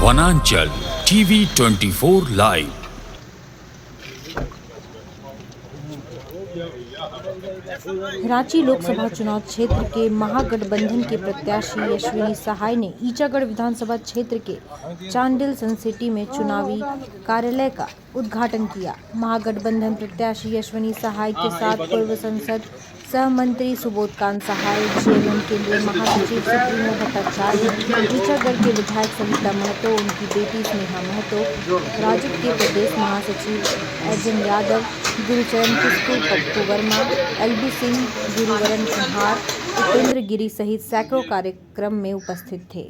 वनांचल TV 24 live. Ranchi Lok Sabha चुनाव क्षेत्र के महागठबंधन के प्रत्याशी यशस्विनी सहाय ने ईचागढ़ विधानसभा क्षेत्र के चांडिल सनसिटी में चुनावी कार्यालय का उद्घाटन किया। महागठबंधन प्रत्याशी यशस्विनी सहाय के साथ पूर्व सांसद सह मंत्री सुबोधकांत सहाय, जेएमएम केंद्रीय महासचिव सुप्रीमो भट्टाचार्य, ईचागढ़ के विधायक सविता महतो, उनकी बेटी स्नेहा महतो, राजद के प्रदेश महासचिव अर्जुन यादव, गुरुचरण किस्कू, पप्पू वर्मा, एलबी सिंह, गुरुवरण कुम्हार, उपेंद्र गिरी सहित सैकड़ों कार्यक्रम में उपस्थित थे।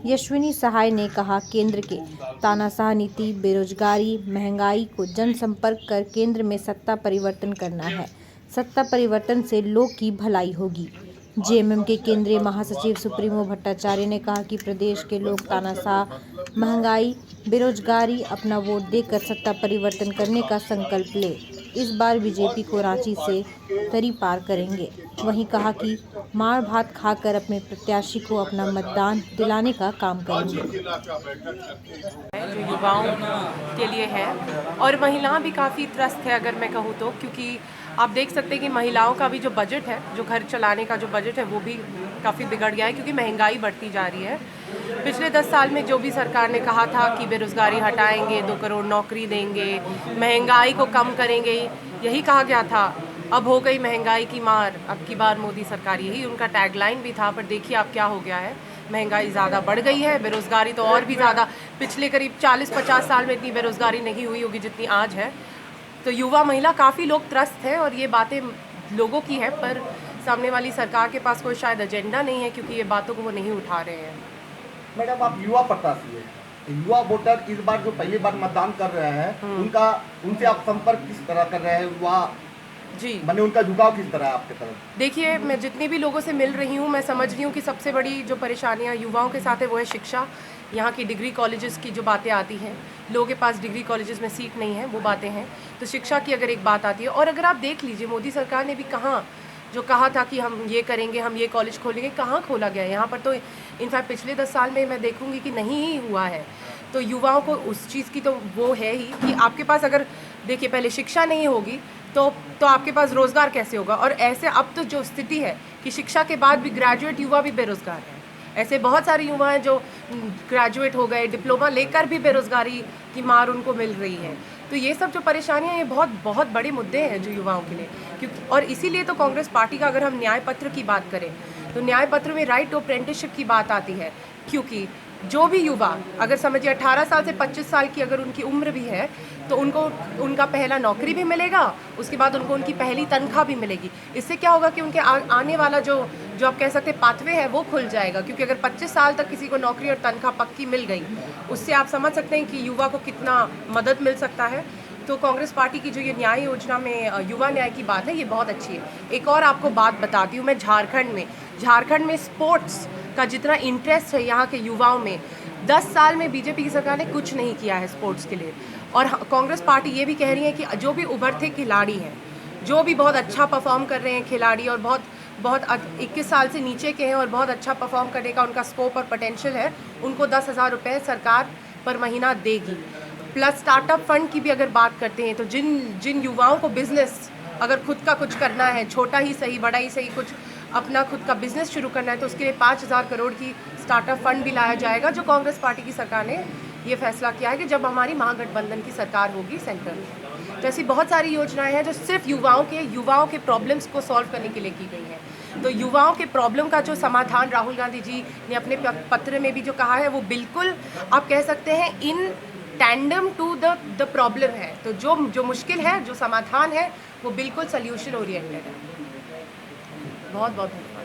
यशस्विनी सहाय ने कहा, केंद्र के तानाशाह नीति, बेरोजगारी, महंगाई को जनसंपर्क कर केंद्र में सत्ता परिवर्तन करना है। सत्ता परिवर्तन से लोग की भलाई होगी। जेएमएम के केंद्रीय महासचिव सुप्रीमो भट्टाचार्य ने कहा कि प्रदेश के लोग तानाशाह, महंगाई, बेरोजगारी अपना वोट देकर सत्ता परिवर्तन करने का संकल्प ले। इस बार बीजेपी को रांची से तरी पार करेंगे। वहीं कहा कि मार भात खाकर अपने प्रत्याशी को अपना मतदान दिलाने का काम करेंगे। जो युवाओं के लिए है और महिलाएं भी काफ़ी त्रस्त है अगर मैं कहूँ तो, क्योंकि आप देख सकते हैं कि महिलाओं का भी जो बजट है, जो घर चलाने का जो बजट है, वो भी काफ़ी बिगड़ गया है क्योंकि महंगाई बढ़ती जा रही है। पिछले 10 साल में जो भी सरकार ने कहा था कि बेरोजगारी हटाएंगे, 2 करोड़ नौकरी देंगे, महंगाई को कम करेंगे, यही कहा गया था। अब हो गई महंगाई की मार, अब की बार मोदी सरकार, यही उनका टैगलाइन भी था। पर देखिए अब क्या हो गया है, महंगाई ज़्यादा बढ़ गई है, बेरोजगारी तो और भी ज़्यादा। पिछले करीब 40-50 साल में इतनी बेरोजगारी नहीं हुई होगी जितनी आज है। तो युवा महिला काफ़ी लोग त्रस्त हैं और ये बातें लोगों की है, पर सामने वाली सरकार के पास कोई शायद एजेंडा नहीं है क्योंकि ये बातों को वो नहीं उठा रहे हैं। मैडम, आप युवा प्रत्याशी है, युवा वोटर इस बार जो पहली बार मतदान कर रहे हैं, उनसे आप संपर्क किस तरह कर रहे हैं? युवा जी, मैंने उनका झुकाव किस तरह है आपके तरफ? देखिए, मैं जितनी भी लोगों से मिल रही हूँ, मैं समझ रही हूँ कि सबसे बड़ी जो परेशानियाँ युवाओं के साथ है वो है शिक्षा। यहाँ की डिग्री कॉलेजेस की जो बातें आती हैं, लोगों के पास डिग्री कॉलेजेस में सीट नहीं है, वो बातें हैं। तो शिक्षा की अगर एक बात आती है, और अगर आप देख लीजिए मोदी सरकार ने भी जो कहा था कि हम ये करेंगे, हम ये कॉलेज खोलेंगे, कहाँ खोला गया है? यहाँ पर तो इनफैक्ट पिछले 10 साल में मैं देखूंगी कि नहीं ही हुआ है। तो युवाओं को उस चीज़ की तो वो है ही कि आपके पास अगर देखिए पहले शिक्षा नहीं होगी तो आपके पास रोज़गार कैसे होगा? और ऐसे अब तो जो स्थिति है कि शिक्षा के बाद भी ग्रेजुएट युवा भी बेरोज़गार है। ऐसे बहुत सारे युवा हैं जो ग्रेजुएट हो गए, डिप्लोमा लेकर भी बेरोज़गारी की मार उनको मिल रही है। तो ये सब जो परेशानियां, ये बहुत बहुत बड़े मुद्दे हैं जो युवाओं के लिए, क्योंकि और इसीलिए तो कांग्रेस पार्टी का अगर हम न्याय पत्र की बात करें तो न्याय पत्र में राइट टू अप्रेंटिसशिप की बात आती है। क्योंकि जो भी युवा अगर समझिए 18 साल से 25 साल की अगर उनकी उम्र भी है तो उनको उनका पहला नौकरी भी मिलेगा, उसके बाद उनको उनकी पहली तनख्वाह भी मिलेगी। इससे क्या होगा कि उनके आने वाला जो आप कह सकते हैं पाथवे है वो खुल जाएगा, क्योंकि अगर 25 साल तक किसी को नौकरी और तनख्वाह पक्की मिल गई, उससे आप समझ सकते हैं कि युवा को कितना मदद मिल सकता है। तो कांग्रेस पार्टी की जो ये न्याय योजना में युवा न्याय की बात है, ये बहुत अच्छी है। एक और आपको बात बताती हूँ मैं, झारखंड में स्पोर्ट्स का जितना इंटरेस्ट है यहाँ के युवाओं में, 10 साल में बीजेपी की सरकार ने कुछ नहीं किया है स्पोर्ट्स के लिए। और कांग्रेस पार्टी ये भी कह रही है कि जो भी उभरते खिलाड़ी हैं, जो भी बहुत अच्छा परफॉर्म कर रहे हैं खिलाड़ी और बहुत 21 साल से नीचे के हैं और बहुत अच्छा परफॉर्म करने का उनका स्कोप और पोटेंशियल है, उनको 10,000 रुपये सरकार पर महीना देगी। प्लस स्टार्टअप फंड की भी अगर बात करते हैं तो जिन युवाओं को बिजनेस अगर खुद का कुछ करना है, छोटा ही सही बड़ा ही सही, कुछ अपना खुद का बिजनेस शुरू करना है, तो उसके लिए 5,000 करोड़ की स्टार्टअप फंड भी लाया जाएगा, जो कांग्रेस पार्टी की सरकार ने ये फैसला किया है कि जब हमारी महागठबंधन की सरकार होगी सेंटर में। तो ऐसी बहुत सारी योजनाएं हैं जो सिर्फ युवाओं के प्रॉब्लम्स को सॉल्व करने के लिए की गई हैं। तो युवाओं के प्रॉब्लम का जो समाधान राहुल गांधी जी ने अपने पत्र में भी जो कहा है, वो बिल्कुल आप कह सकते हैं in tandem to the problem है। तो जो मुश्किल है, जो समाधान है, वो बिल्कुल सोल्यूशन ओरिएंटेड है। बहुत बहुत धन्यवाद।